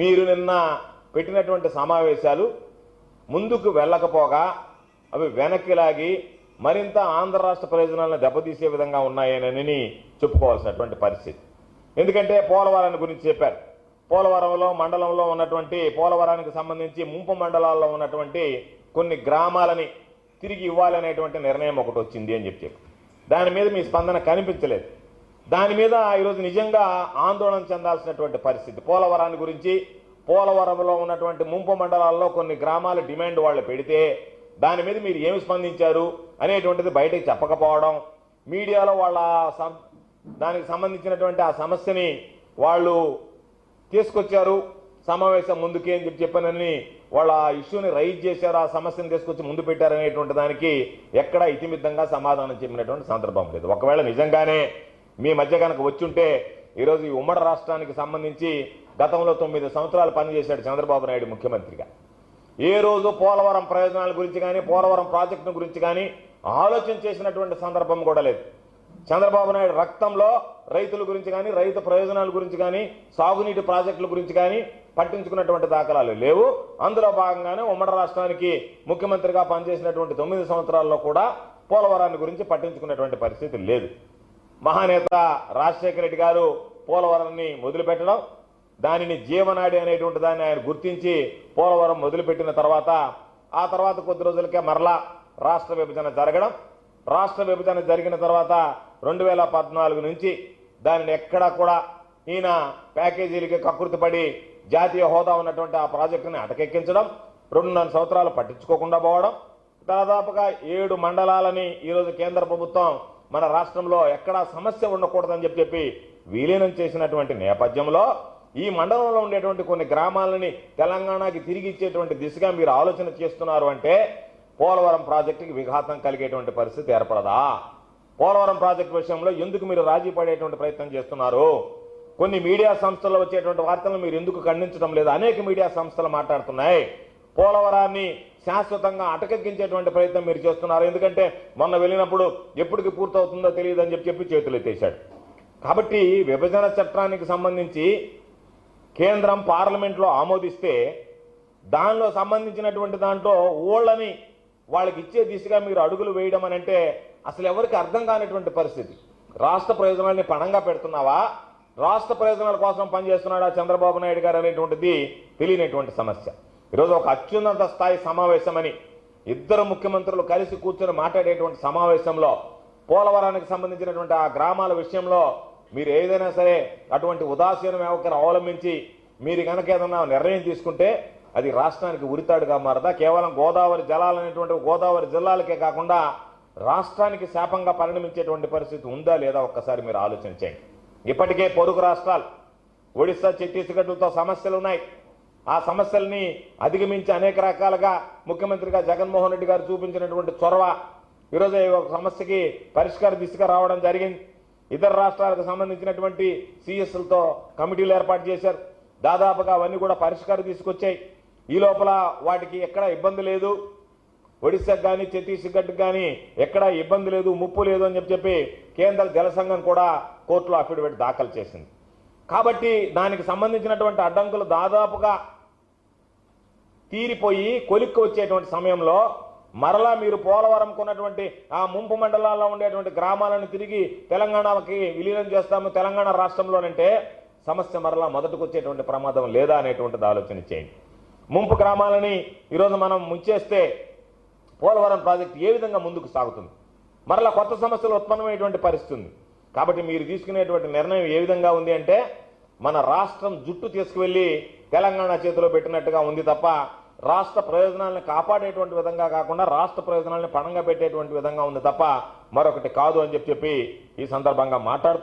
మీరు నిన్న పెట్టినటువంటి సమావేశాలు ముందుకు వెళ్ళకపోగా అవి వెనక్కి లాగి మరింత ఆంధ్ర రాష్ట్ర ప్రయోజనాలను దెబ్బతీసే విధంగా ఉన్నాయని చెప్పుకోవాల్సినటువంటి పరిస్థితి. ఎందుకంటే పోలవరాన్ని గురించి చెప్పారు. పోలవరంలో మండలంలో ఉన్నటువంటి పోలవరానికి సంబంధించి ముంపు మండలాల్లో ఉన్నటువంటి కొన్ని గ్రామాలని తిరిగి ఇవ్వాలనేటువంటి నిర్ణయం ఒకటి వచ్చింది అని చెప్పి దాని మీద మీ స్పందన కనిపించలేదు. దాని మీద ఈరోజు నిజంగా ఆందోళన చెందాల్సినటువంటి పరిస్థితి. పోలవరాన్ని గురించి పోలవరంలో ఉన్నటువంటి ముంపు మండలాల్లో కొన్ని గ్రామాల డిమాండ్ వాళ్ళు పెడితే దాని మీద మీరు ఏమి స్పందించారు అనేటువంటిది బయటకు చెప్పకపోవడం, మీడియాలో వాళ్ళ దానికి సంబంధించినటువంటి ఆ సమస్యని వాళ్ళు తీసుకొచ్చారు సమావేశం ముందుకే అని చెప్పానని వాళ్ళ ఇష్యూని రైజ్ చేశారు, ఆ సమస్యను తీసుకొచ్చి ముందు పెట్టారనేటువంటి దానికి ఎక్కడా ఇతిమిద్దంగా సమాధానం చెప్పినటువంటి సందర్భం లేదు. ఒకవేళ నిజంగానే మీ మధ్య కనుక వచ్చుంటే ఈరోజు ఈ ఉమ్మడి రాష్ట్రానికి సంబంధించి గతంలో 9 సంవత్సరాలు పనిచేశాడు చంద్రబాబు నాయుడు ముఖ్యమంత్రిగా. ఏ రోజు పోలవరం ప్రయోజనాల గురించి కానీ పోలవరం ప్రాజెక్టు గురించి కానీ ఆలోచన చేసినటువంటి సందర్భం కూడా లేదు. చంద్రబాబు నాయుడు రక్తంలో రైతుల గురించి కానీ రైతు ప్రయోజనాల గురించి కానీ సాగునీటి ప్రాజెక్టుల గురించి కానీ పట్టించుకున్నటువంటి దాఖలాలు లేవు. అందులో భాగంగానే ఉమ్మడి రాష్ట్రానికి ముఖ్యమంత్రిగా పనిచేసినటువంటి 9 సంవత్సరాల్లో కూడా పోలవరాన్ని గురించి పట్టించుకున్నటువంటి పరిస్థితి లేదు. మహానేత రాజశేఖర రెడ్డి గారు పోలవరాన్ని మొదలుపెట్టడం, దానిని జీవనాడి అనేటువంటి దాన్ని ఆయన గుర్తించి పోలవరం మొదలుపెట్టిన తర్వాత ఆ తర్వాత కొద్ది రోజులకే మరలా రాష్ట్ర విభజన జరగడం, రాష్ట్ర విభజన జరిగిన తర్వాత 2014 నుంచి దానిని ఎక్కడా కూడా ఈయన ప్యాకేజీలకి కకృతిపడి జాతీయ హోదా ఉన్నటువంటి ఆ ప్రాజెక్టుని అటకెక్కించడం, 2.5 సంవత్సరాలు పట్టించుకోకుండా పోవడం, దాదాపుగా 7 మండలాలని ఈరోజు కేంద్ర ప్రభుత్వం మన రాష్ట్రంలో ఎక్కడా సమస్య ఉండకూడదని చెప్పి విలీనం చేసినటువంటి నేపథ్యంలో ఈ మండలంలో ఉండేటువంటి కొన్ని గ్రామాలని తెలంగాణకి తిరిగి ఇచ్చేటువంటి దిశగా మీరు ఆలోచన చేస్తున్నారు అంటే పోలవరం ప్రాజెక్టుకి విఘాతం కలిగేటువంటి పరిస్థితి ఏర్పడదా? పోలవరం ప్రాజెక్టు విషయంలో ఎందుకు మీరు రాజీ పడేటువంటి ప్రయత్నం చేస్తున్నారు? కొన్ని మీడియా సంస్థల్లో వచ్చేటువంటి వార్తలను మీరు ఎందుకు ఖండించడం లేదు? అనేక మీడియా సంస్థలు మాట్లాడుతున్నాయి. పోలవరాన్ని శాశ్వతంగా అటకెక్కించేటువంటి ప్రయత్నం మీరు చేస్తున్నారు. ఎందుకంటే మొన్న వెళ్ళినప్పుడు ఎప్పటికి పూర్తవుతుందో తెలియదు అని చెప్పి చేతులు ఎత్తేశాడు. కాబట్టి విభజన చట్టానికి సంబంధించి కేంద్రం పార్లమెంట్లో ఆమోదిస్తే దానిలో సంబంధించినటువంటి దాంట్లో ఓళ్ళని వాళ్ళకి ఇచ్చే దిశగా మీరు అడుగులు వేయడం అని అంటే అసలు ఎవరికి అర్థం కానిటువంటి పరిస్థితి. రాష్ట్ర ప్రయోజనాల్ని పణంగా పెడుతున్నావా, రాష్ట్ర ప్రయోజనాల కోసం పనిచేస్తున్నాడా చంద్రబాబు నాయుడు గారు అనేటువంటిది తెలియనటువంటి సమస్య. ఈరోజు ఒక అత్యున్నత స్థాయి సమావేశమని ఇద్దరు ముఖ్యమంత్రులు కలిసి కూర్చొని మాట్లాడేటువంటి సమావేశంలో పోలవరానికి సంబంధించినటువంటి ఆ గ్రామాల విషయంలో మీరు ఏదైనా సరే అటువంటి ఉదాసీన వ్యవహారం అవలంబించి మీరు కనుక ఏదైనా నిర్ణయం తీసుకుంటే అది రాష్ట్రానికి ఉరితాడుగా మారదా? కేవలం గోదావరి జలాలు అనేటువంటి గోదావరి జిల్లాలకే కాకుండా రాష్ట్రానికి శాపంగా పరిణమించేటువంటి పరిస్థితి ఉందా లేదా ఒక్కసారి మీరు ఆలోచన చేయండి. ఇప్పటికే పొరుగు రాష్ట్రాలు ఒడిశా ఛత్తీస్గఢ్లతో సమస్యలు ఉన్నాయి. ఆ సమస్యల్ని అధిగమించి అనేక రకాలుగా ముఖ్యమంత్రిగా జగన్మోహన్ రెడ్డి గారు చూపించినటువంటి చొరవ ఈరోజు ఒక సమస్యకి పరిష్కార దిశగా రావడం జరిగింది. ఇతర రాష్ట్రాలకు సంబంధించినటువంటి సిఎస్లతో కమిటీలు ఏర్పాటు చేశారు. దాదాపుగా అవన్నీ కూడా పరిష్కారం తీసుకొచ్చాయి. ఈ లోపల వాటికి ఎక్కడ ఇబ్బంది లేదు, ఒడిశాకు కానీ ఛత్తీస్గఢ్ కానీ ఎక్కడా ఇబ్బంది లేదు, ముప్పు లేదు అని చెప్పి కేంద్ర జల సంఘం కూడా కోర్టులో అఫిడవిట్ దాఖలు చేసింది. కాబట్టి దానికి సంబంధించినటువంటి అడ్డంకులు దాదాపుగా తీరిపోయి కొలిక్కి వచ్చేటువంటి సమయంలో మరలా మీరు పోలవరంకు ఉన్నటువంటి ఆ ముంపు మండలాల్లో ఉండేటువంటి గ్రామాలను తిరిగి తెలంగాణకి విలీనం చేస్తాము తెలంగాణ రాష్ట్రంలోనంటే సమస్య మరలా మొదటికి వచ్చేటువంటి ప్రమాదం లేదా అనేటువంటిది ఆలోచన చేయండి. ముంపు గ్రామాలని ఈరోజు మనం ముంచేస్తే పోలవరం ప్రాజెక్టు ఏ విధంగా ముందుకు సాగుతుంది? మరలా కొత్త సమస్యలు ఉత్పన్నమైనటువంటి పరిస్థితి ఉంది. కాబట్టి మీరు తీసుకునేటువంటి నిర్ణయం ఏ విధంగా ఉంది అంటే మన రాష్ట్రం జుట్టు తీసుకువెళ్లి తెలంగాణ చేతిలో పెట్టినట్టుగా ఉంది తప్ప రాష్ట్ర ప్రయోజనాలను కాపాడేటువంటి విధంగా కాకుండా రాష్ట్ర ప్రయోజనాలను పణంగా పెట్టేటువంటి విధంగా ఉంది తప్ప మరొకటి కాదు అని చెప్పి ఈ సందర్భంగా మాట్లాడుతూ